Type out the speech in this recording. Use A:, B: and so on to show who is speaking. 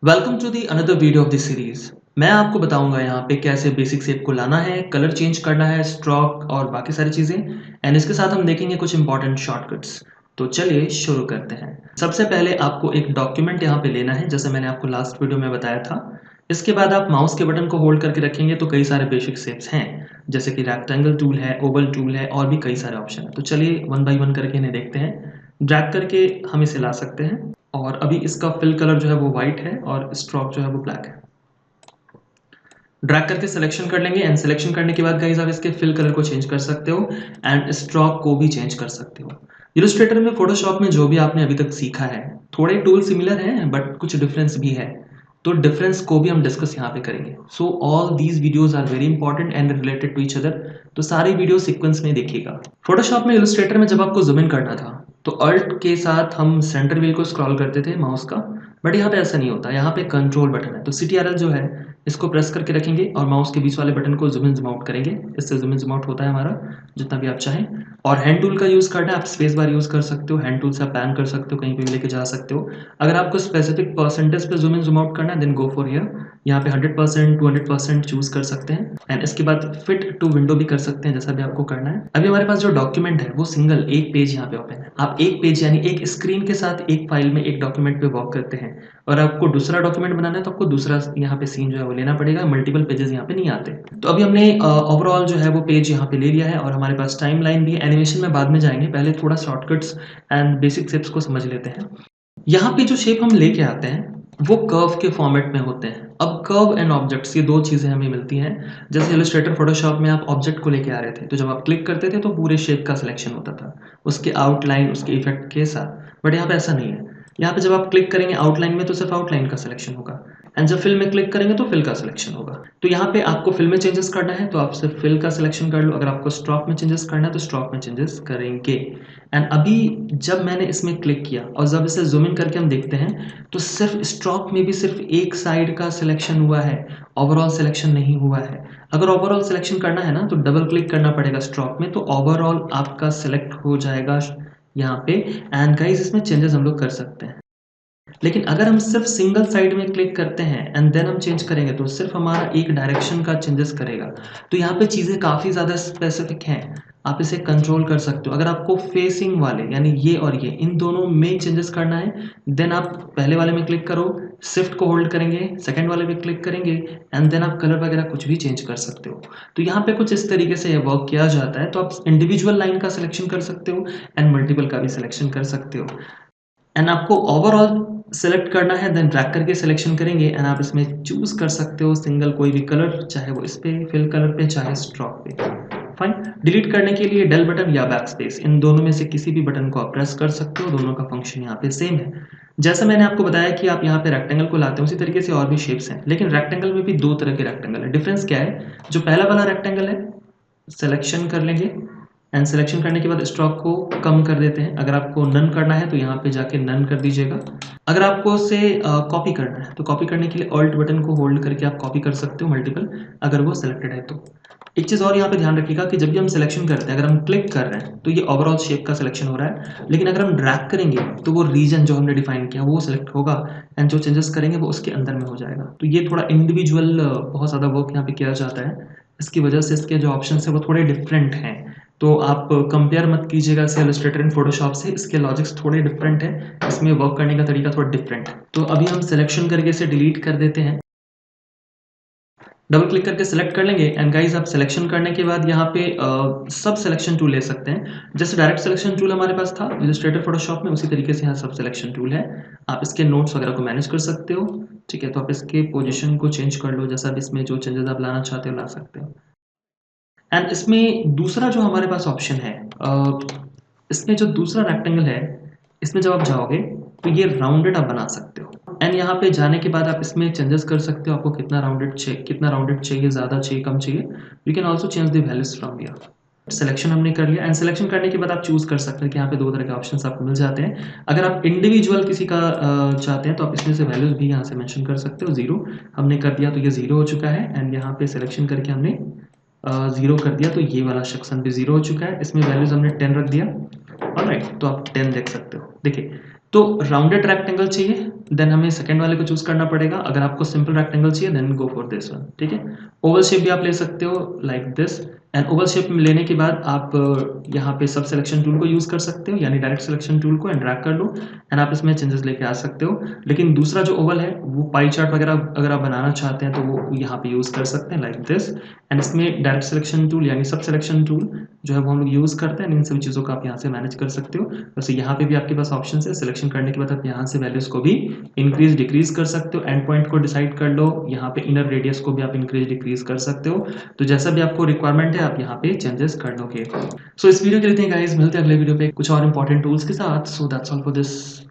A: Welcome to the another video of the series. मैं आपको बताऊंगा यहाँ पे कैसे बेसिक शेप को लाना है, कलर चेंज करना है, स्ट्रोक और बाकी सारी चीज़ें। एंड इसके साथ हम देखेंगे कुछ इंपॉर्टेंट शॉर्टकट्स। तो चलिए शुरू करते हैं। सबसे पहले आपको एक डॉक्यूमेंट यहाँ पे लेना है, जैसे मैंने आपको लास्ट वीडियो में बताया था। इसके बाद आप माउस के बटन को होल्ड करके रखेंगे तो कई सारे बेसिक शेप्स हैं, जैसे कि रेक्टेंगल टूल है, ओवल टूल है और भी कई सारे ऑप्शन है। तो चलिए वन बाई वन करके इन्हें देखते हैं। ड्रैग करके हम इसे ला सकते हैं और अभी इसका फिल कलर जो है वो वाइट है और स्ट्रोक जो है वो ब्लैक है। ड्रैग करके सिलेक्शन कर लेंगे एंड सिलेक्शन करने के बाद गाइस आप इसके फिल कलर को चेंज कर सकते हो एंड स्ट्रोक को भी चेंज कर सकते हो। इलस्ट्रेटर में, फोटोशॉप में जो भी आपने अभी तक सीखा है, थोड़े टूल सिमिलर हैं बट कुछ डिफरेंस भी है। तो डिफरेंस को भी हम डिस्कस यहाँ पे करेंगे। So all these videos are very important and related to each other. तो सारी वीडियो सीक्वेंस में देखिएगा। फोटोशॉप में, इलस्ट्रेटर में जब आपको जूम इन करना था तो अल्ट के साथ हम सेंटर व्हील को स्क्रॉल करते थे माउस का, बट यहाँ पे ऐसा नहीं होता। यहाँ पे कंट्रोल बटन है, तो CTRL जो है इसको प्रेस करके रखेंगे और माउस के बीच वाले बटन को जूम इन जूम आउट करेंगे। इससे जूम इन जूम आउट होता है हमारा, जितना भी आप चाहें। और हैंड टूल का यूज़ करना है, आप स्पेस बार यूज़ कर सकते हो। हैंड टूल से आप पैन कर सकते हो, कहीं पे भी लेके जा सकते हो। अगर आपको स्पेसिफिक परसेंटेज पे जूम इन जूम आउट करना है देन गो फॉर हियर। यहाँ पे 100% 200% चूज कर सकते हैं एंड इसके बाद फिट टू विंडो भी कर सकते हैं, जैसा भी आपको करना है। अभी हमारे पास जो डॉक्यूमेंट है वो सिंगल एक पेज यहाँ पे ओपन है। आप एक पेज यानी एक स्क्रीन के साथ एक फाइल में एक डॉक्यूमेंट पे वर्क करते हैं, और आपको दूसरा डॉक्यूमेंट बनाना है तो आपको दूसरा यहाँ पे सीन जो है वो लेना पड़ेगा। मल्टीपल पेजेस यहाँ पे नहीं आते। तो अभी हमने ओवरऑल जो है वो पेज यहाँ पे ले लिया है और हमारे पास टाइम लाइन भी है। एनिमेशन में बाद में जाएंगे, पहले थोड़ा शॉर्टकट्स एंड बेसिक शेप्स को समझ लेते हैं। यहाँ पे जो शेप हम लेके आते हैं वो कर्व के फॉर्मेट में होते हैं। अब कर्व एंड ऑब्जेक्ट्स, ये दो चीज़ें हमें मिलती हैं। जैसे इलस्ट्रेटर फोटोशॉप में आप ऑब्जेक्ट को लेके आ रहे थे तो जब आप क्लिक करते थे तो पूरे शेप का सिलेक्शन होता था, उसके आउटलाइन, उसके इफेक्ट के साथ। बट यहाँ पे ऐसा नहीं है। यहाँ पे जब आप क्लिक करेंगे आउटलाइन में तो सिर्फ आउटलाइन का सिलेक्शन होगा, एंड जब फिल में क्लिक करेंगे तो फिल का सिलेक्शन होगा। तो यहाँ पे आपको फिल में चेंजेस करना है तो आप सिर्फ फिल का सिलेक्शन कर लो। अगर आपको स्ट्रोक में चेंजेस करना है तो स्ट्रोक में चेंजेस करेंगे। एंड अभी जब मैंने इसमें क्लिक किया और जब इसे जूम इन करके हम देखते हैं तो सिर्फ स्ट्रोक में भी सिर्फ एक साइड का सिलेक्शन हुआ है, ओवरऑल सिलेक्शन नहीं हुआ है। अगर ओवरऑल सिलेक्शन करना है ना तो डबल क्लिक करना पड़ेगा स्ट्रोक में, तो ओवरऑल आपका सिलेक्ट हो जाएगा यहाँ पे। एंड गाइस इसमें चेंजेस हम लोग कर सकते हैं। लेकिन अगर हम सिर्फ सिंगल साइड में क्लिक करते हैं एंड देन हम चेंज करेंगे तो सिर्फ हमारा एक डायरेक्शन का चेंजेस करेगा। तो यहाँ पे चीज़ें काफ़ी ज़्यादा स्पेसिफिक हैं, आप इसे कंट्रोल कर सकते हो। अगर आपको फेसिंग वाले यानी ये और ये इन दोनों में चेंजेस करना है देन आप पहले वाले में क्लिक करो, शिफ्ट को होल्ड करेंगे, सेकंड वाले में क्लिक करेंगे एंड देन आप कलर वगैरह कुछ भी चेंज कर सकते हो। तो यहाँ पे कुछ इस तरीके से ये वर्क किया जाता है। तो आप इंडिविजुअल लाइन का सिलेक्शन कर सकते हो एंड मल्टीपल का भी सिलेक्शन कर सकते हो। एंड आपको ओवरऑल सेलेक्ट करना है देन ड्रैग करके सिलेक्शन करेंगे एंड आप इसमें चूज कर सकते हो सिंगल कोई भी कलर, चाहे वो इस पे फिल कलर पे चाहे स्ट्रोक पे। फाइन। डिलीट करने के लिए डेल बटन या बैक स्पेस, इन दोनों में से किसी भी बटन को आप प्रेस कर सकते हो। दोनों का फंक्शन यहाँ पे सेम है। जैसा मैंने आपको बताया कि आप यहाँ पे रेक्टेंगल को लाते हो, उसी तरीके से और भी शेप्स हैं, लेकिन रेक्टेंगल में भी दो तरह के रेक्टेंगल है। डिफरेंस क्या है? जो पहला वाला रेक्टेंगल है, सिलेक्शन कर लेंगे एंड सिलेक्शन करने के बाद स्ट्रोक को कम कर देते हैं। अगर आपको नन करना है तो यहाँ पे जाके नन कर दीजिएगा। अगर आपको उसे कॉपी करना है तो कॉपी करने के लिए ऑल्ट बटन को होल्ड करके आप कॉपी कर सकते हो मल्टीपल, अगर वो सिलेक्टेड है तो। एक चीज़ और यहाँ पे ध्यान रखिएगा कि जब भी हम सिलेक्शन करते हैं, अगर हम क्लिक कर रहे हैं तो ये ओवरऑल शेप का सिलेक्शन हो रहा है, लेकिन अगर हम ड्रैग करेंगे तो वो रीजन जो हमने डिफाइन किया वो सिलेक्ट होगा एंड जो चेंजेस करेंगे वो उसके अंदर में हो जाएगा। तो ये थोड़ा इंडिविजुअल बहुत ज़्यादा वर्क यहाँ पे किया जाता है, इसकी वजह से इसके जो ऑप्शन है वो थोड़े डिफरेंट हैं। तो आप कंपेयर मत कीजिएगा इसे इलस्ट्रेटर एंड फोटोशॉप से, इसके लॉजिक्स थोड़े डिफरेंट हैं, इसमें वर्क करने का तरीका थोड़ा डिफरेंट है। तो अभी हम सिलेक्शन करके इसे डिलीट कर देते हैं। डबल क्लिक करके सिलेक्ट कर लेंगे एंड गाइस आप सिलेक्शन करने के बाद यहाँ पे सब सिलेक्शन टूल ले सकते हैं। जैसे डायरेक्ट सिलेक्शन टूल हमारे पास था इलस्ट्रेटर फोटोशॉप में, उसी तरीके से यहाँ सब सिलेक्शन टूल है। आप इसके नोट्स वगैरह को मैनेज कर सकते हो। ठीक है, तो आप इसके पोजीशन को चेंज कर लो, जैसा भी इसमें जो चेंजेस आप लाना चाहते हो ला सकते हो। एंड इसमें दूसरा जो हमारे पास ऑप्शन है, इसमें जो दूसरा रेक्टेंगल है, इसमें जब आप जाओगे तो ये राउंडेड आप बना सकते हो। एंड यहाँ पे जाने के बाद आप इसमें चेंजेस कर सकते हो, आपको कितना राउंडेड चाहिए, ज़्यादा चाहिए, कम चाहिए। You can also change the values from here. Selection हमने कर लिया एंड सिलेक्शन करने के बाद आप चूज कर सकते हैं कि यहाँ पे दो तरह के ऑप्शंस आपको मिल जाते हैं। अगर आप इंडिविजुअल किसी का चाहते हैं तो आप इसमें से वैल्यूज भी यहाँ से मेंशन कर सकते हो। जीरो हमने कर दिया तो ये जीरो हो चुका है एंड यहाँ पे सिलेक्शन करके हमने जीरो कर दिया तो ये वाला सेक्शन भी जीरो हो चुका है। इसमें वैल्यूज हमने 10 रख दिया। ऑलराइट, तो आप 10 देख सकते हो। देखिए, तो राउंडेड रेक्टेंगल चाहिए देन हमें सेकंड वाले को चूज़ करना पड़ेगा। अगर आपको सिंपल रेक्टेंगल चाहिए then go for this one, ठीक है। ओवल शेप भी आप ले सकते हो like this, and oval shape में लेने के बाद आप यहाँ पे सब सिलेक्शन टूल को यूज़ कर सकते हो, यानी डायरेक्ट सिलेक्शन टूल को, एंड ड्रैग कर लो एंड आप इसमें चेंजेस लेके आ सकते हो। लेकिन दूसरा जो ओवल है वो पाई चार्ट वगैरह अगर आप बनाना चाहते हैं तो वो यहाँ पे यूज़ कर सकते हैं लाइक दिस, एंड इसमें डायरेक्ट सिलेक्शन टूल यानी सब सिलेक्शन टूल जो है वो हम लोग यूज़ करते हैं, इन सभी चीज़ों को आप यहाँ से मैनेज कर सकते हो। वैसे यहाँ पे भी आपके पास ऑप्शन है, सिलेक्शन करने के बाद आप यहाँ से वैल्यूज़ को भी इंक्रीज डिक्रीज कर सकते हो। एंड पॉइंट को डिसाइड कर लो, यहाँ पे इनर रेडियस को भी आप इंक्रीज डिक्रीज कर सकते हो। तो जैसा भी आपको रिक्वायरमेंट है आप यहाँ पे चेंजेस कर लोगे। सो इस वीडियो के लिए गाइस मिलते हैं अगले वीडियो पे कुछ और इंपॉर्टेंट टूल्स के साथ। So that's all for this